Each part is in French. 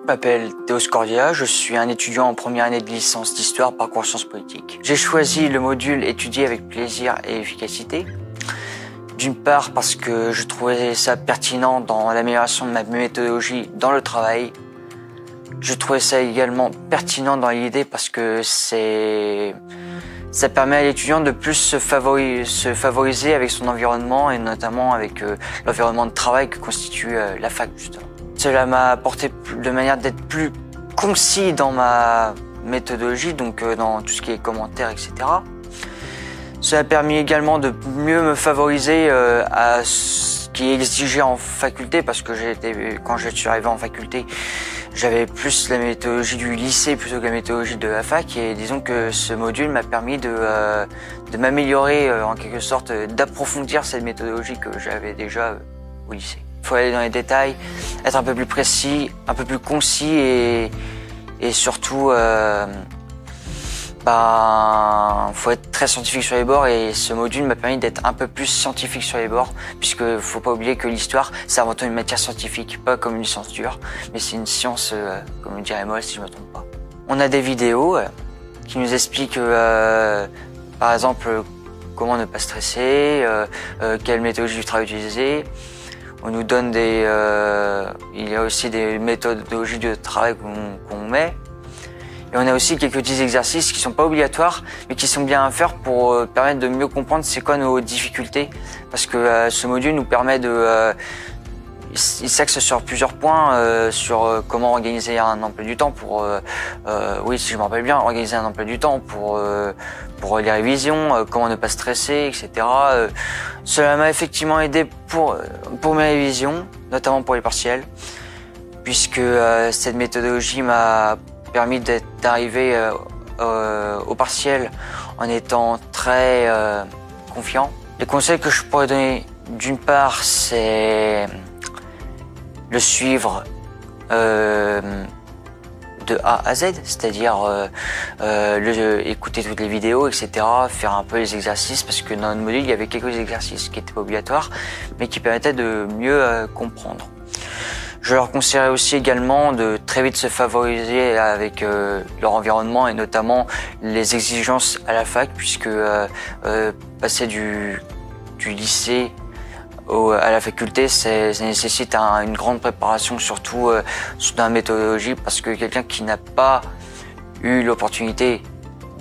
m'appelle Théo Scordia, je suis un étudiant en première année de licence d'histoire parcours sciences politiques. J'ai choisi le module étudier avec plaisir et efficacité. D'une part parce que je trouvais ça pertinent dans l'amélioration de ma méthodologie dans le travail. Je trouvais ça également pertinent dans l'idée parce que ça permet à l'étudiant de plus se favoriser avec son environnement et notamment avec l'environnement de travail que constitue la fac justement. Cela m'a apporté de manière d'être plus concis dans ma méthodologie, donc dans tout ce qui est commentaires, etc. Cela a permis également de mieux me favoriser à ce qui est exigé en faculté, parce que quand je suis arrivé en faculté, j'avais plus la méthodologie du lycée plutôt que la méthodologie de la fac, et disons que ce module m'a permis de m'améliorer en quelque sorte, d'approfondir cette méthodologie que j'avais déjà au lycée. Il faut aller dans les détails, être un peu plus précis, un peu plus concis et surtout faut être très scientifique sur les bords, et ce module m'a permis d'être un peu plus scientifique sur les bords, puisque faut pas oublier que l'histoire c'est avant tout une matière scientifique, pas comme une science dure, mais c'est une science comme le dirait Moll si je me trompe pas. On a des vidéos qui nous expliquent par exemple comment ne pas stresser, quelle méthodologie du travail utiliser. On nous donne il y a aussi des méthodologies de travail qu'on met. Et on a aussi quelques petits exercices qui sont pas obligatoires, mais qui sont bien à faire pour permettre de mieux comprendre c'est quoi nos difficultés. Parce que ce module nous permet il s'axe sur plusieurs points, sur comment organiser un emploi du temps pour, oui, si je me rappelle bien, organiser un emploi du temps pour les révisions, comment ne pas stresser, etc. Cela m'a effectivement aidé pour mes révisions, notamment pour les partiels, puisque cette méthodologie m'a permis d'arriver au partiel en étant très confiant. Les conseils que je pourrais donner, d'une part, c'est le suivre de A à Z, c'est-à-dire écouter toutes les vidéos, etc., faire un peu les exercices, parce que dans notre module, il y avait quelques exercices qui n'étaient pas obligatoires, mais qui permettaient de mieux comprendre. Je leur conseillerais aussi également de très vite se favoriser avec leur environnement, et notamment les exigences à la fac, puisque passer du lycée à la faculté, ça nécessite une grande préparation, surtout dans la méthodologie, parce que quelqu'un qui n'a pas eu l'opportunité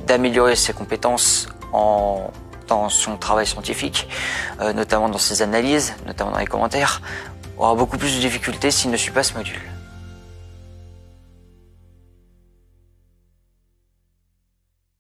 d'améliorer ses compétences dans son travail scientifique, notamment dans ses analyses, notamment dans les commentaires, aura beaucoup plus de difficultés s'il ne suit pas ce module.